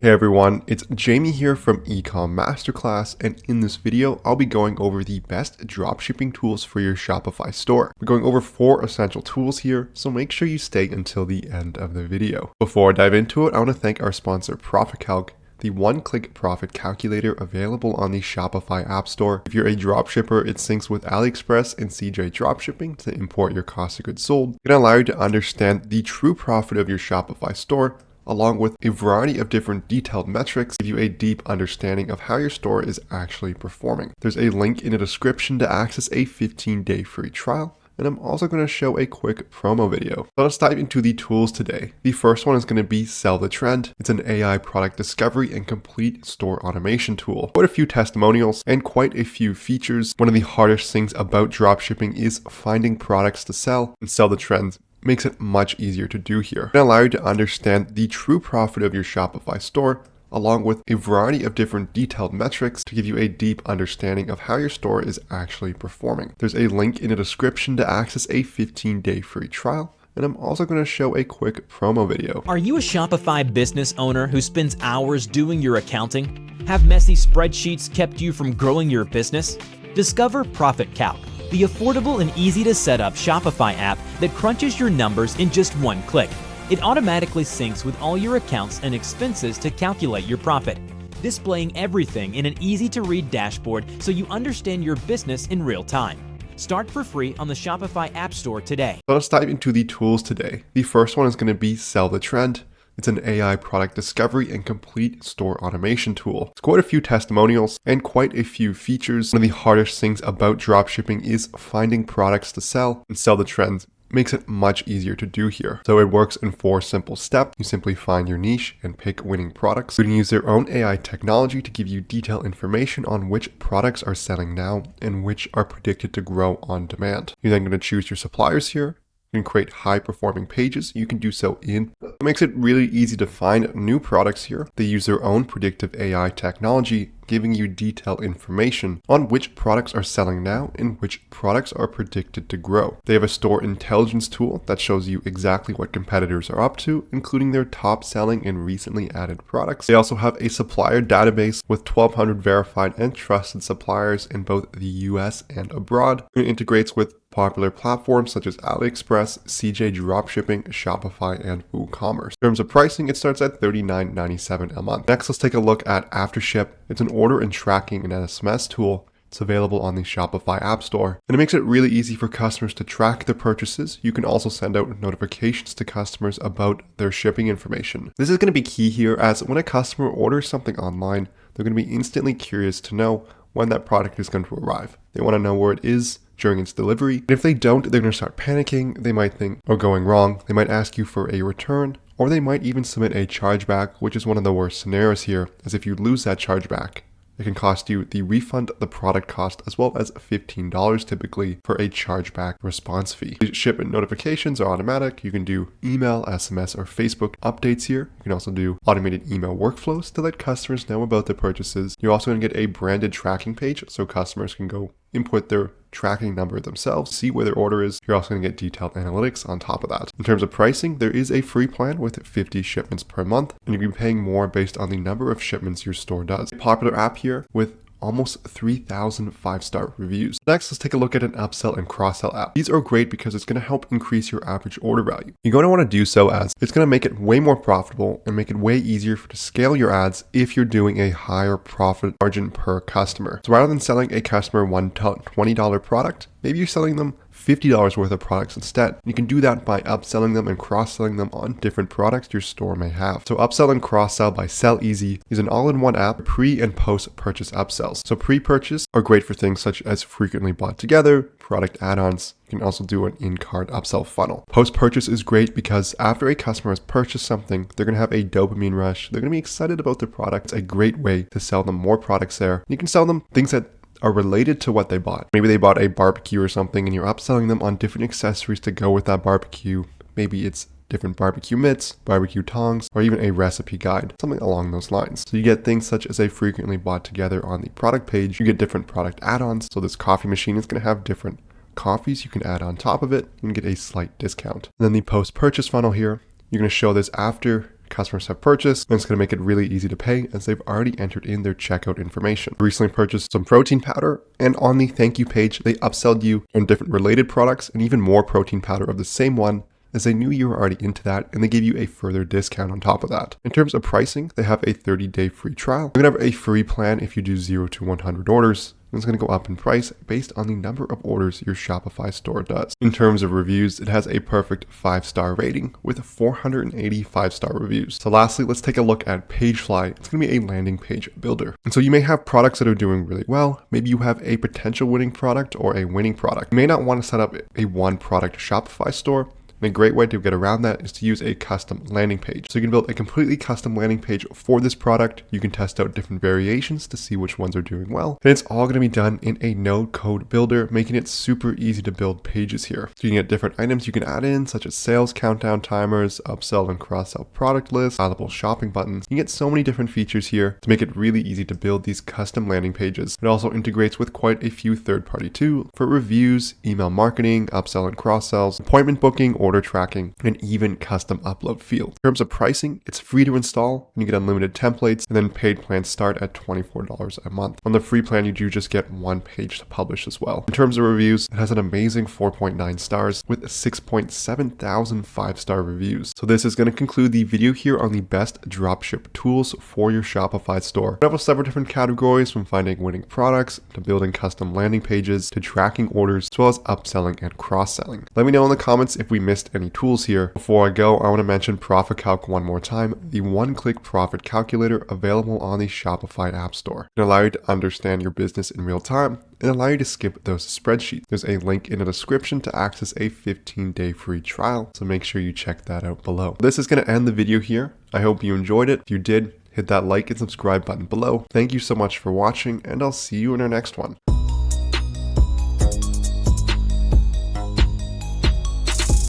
Hey everyone, it's Jamie here from Ecom Masterclass, and in this video, I'll be going over the best dropshipping tools for your Shopify store. We're going over 4 essential tools here, so make sure you stay until the end of the video. Before I dive into it, I want to thank our sponsor CALC, the one-click profit calculator available on the Shopify App Store. If you're a dropshipper, it syncs with AliExpress and CJ Dropshipping to import your cost of goods sold. It can allow you to understand the true profit of your Shopify store, along with a variety of different detailed metrics, give you a deep understanding of how your store is actually performing. There's a link in the description to access a 15-day free trial, and I'm also going to show a quick promo video. So let's dive into the tools today. The first one is going to be Sell the Trend. It's an AI product discovery and complete store automation tool. Quite a few testimonials and quite a few features. One of the hardest things about dropshipping is finding products to sell, and Sell the Trend makes it much easier to do here. It can allow you to understand the true profit of your Shopify store, along with a variety of different detailed metrics to give you a deep understanding of how your store is actually performing. There's a link in the description to access a 15-day free trial, and I'm also going to show a quick promo video. Are you a Shopify business owner who spends hours doing your accounting? Have messy spreadsheets kept you from growing your business? Discover Profit Calc, the affordable and easy to set up Shopify app that crunches your numbers in just one click. It automatically syncs with all your accounts and expenses to calculate your profit, displaying everything in an easy to read dashboard so you understand your business in real time. Start for free on the Shopify App Store today. So let's dive into the tools today. The first one is going to be Sell the Trend. It's an AI product discovery and complete store automation tool. It's quite a few testimonials and quite a few features. One of the hardest things about dropshipping is finding products to sell, and Sell the Trend makes it much easier to do here. So it works in 4 simple steps. You simply find your niche and pick winning products. You can use their own AI technology to give you detailed information on which products are selling now and which are predicted to grow on demand. You're then going to choose your suppliers here. You can create high-performing pages. You can do so in. It makes it really easy to find new products here. They use their own predictive AI technology, giving you detailed information on which products are selling now and which products are predicted to grow. They have a store intelligence tool that shows you exactly what competitors are up to, including their top selling and recently added products. They also have a supplier database with 1,200 verified and trusted suppliers in both the US and abroad. It integrates with popular platforms such as AliExpress, CJ Dropshipping, Shopify, and WooCommerce. In terms of pricing, it starts at $39.97 a month. Next, let's take a look at AfterShip. It's an order and tracking and SMS tool. It's available on the Shopify App Store, and it makes it really easy for customers to track their purchases. You can also send out notifications to customers about their shipping information. This is going to be key here, as when a customer orders something online, they're going to be instantly curious to know when that product is going to arrive. They want to know where it is during its delivery. And if they don't, they're going to start panicking. They might think, or going wrong, they might ask you for a return, or they might even submit a chargeback, which is one of the worst scenarios here, as if you lose that chargeback, it can cost you the refund, the product cost, as well as $15 typically for a chargeback response fee. The shipment notifications are automatic. You can do email, SMS, or Facebook updates here. You can also do automated email workflows to let customers know about their purchases. You're also going to get a branded tracking page so customers can go input their tracking number themselves, see where their order is. You're also going to get detailed analytics on top of that. In terms of pricing, there is a free plan with 50 shipments per month, and you'll be paying more based on the number of shipments your store does. A popular app here with almost 3,000 5-star reviews. Next, let's take a look at an upsell and cross-sell app. These are great because it's going to help increase your average order value. You're going to want to do so as it's going to make it way more profitable and make it way easier to scale your ads if you're doing a higher profit margin per customer. So rather than selling a customer one $20 product, maybe you're selling them $50 worth of products instead. You can do that by upselling them and cross-selling them on different products your store may have. So upsell and cross-sell by Sell Easy is an all-in-one app, pre and post-purchase upsells. So pre-purchase are great for things such as frequently bought together, product add-ons. You can also do an in-cart upsell funnel. Post-purchase is great because after a customer has purchased something, they're going to have a dopamine rush. They're going to be excited about their product. It's a great way to sell them more products there. You can sell them things that are related to what they bought. Maybe they bought a barbecue or something and you're upselling them on different accessories to go with that barbecue. Maybe it's different barbecue mitts, barbecue tongs, or even a recipe guide, something along those lines. So you get things such as a frequently bought together on the product page. You get different product add-ons. So this coffee machine is going to have different coffees you can add on top of it. You can get a slight discount. And then the post-purchase funnel here, you're going to show this after customers have purchased, and it's going to make it really easy to pay as they've already entered in their checkout information. Recently purchased some protein powder, and on the thank you page, they upselled you on different related products and even more protein powder of the same one, as they knew you were already into that, and they gave you a further discount on top of that. In terms of pricing, they have a 30-day free trial. You're going to have a free plan if you do 0 to 100 orders. It's going to go up in price based on the number of orders your Shopify store does. In terms of reviews, it has a perfect 5-star rating with 480 5-star reviews. So lastly, let's take a look at Pagefly. It's going to be a landing page builder. And so you may have products that are doing really well. Maybe you have a potential winning product or a winning product. You may not want to set up a one product Shopify store. And a great way to get around that is to use a custom landing page. So you can build a completely custom landing page for this product. You can test out different variations to see which ones are doing well. And it's all going to be done in a no-code builder, making it super easy to build pages here. So you can get different items you can add in, such as sales countdown timers, upsell and cross-sell product lists, addable shopping buttons. You can get so many different features here to make it really easy to build these custom landing pages. It also integrates with quite a few third-party tools for reviews, email marketing, upsell and cross-sells, appointment booking, order tracking, and even custom upload fields. In terms of pricing, it's free to install and you get unlimited templates, and then paid plans start at $24 a month. On the free plan, you do just get one page to publish as well. In terms of reviews, it has an amazing 4.9 stars with 6,700 5-star reviews. So this is going to conclude the video here on the best dropship tools for your Shopify store. We have several different categories, from finding winning products to building custom landing pages to tracking orders, as well as upselling and cross-selling. Let me know in the comments if we missed any tools here. Before I go, I want to mention Profit Calc one more time, the one-click profit calculator available on the Shopify App Store. It allows you to understand your business in real time and allow you to skip those spreadsheets. There's a link in the description to access a 15-day free trial, so make sure you check that out below. This is going to end the video here. I hope you enjoyed it. If you did, hit that like and subscribe button below. Thank you so much for watching, and I'll see you in our next one.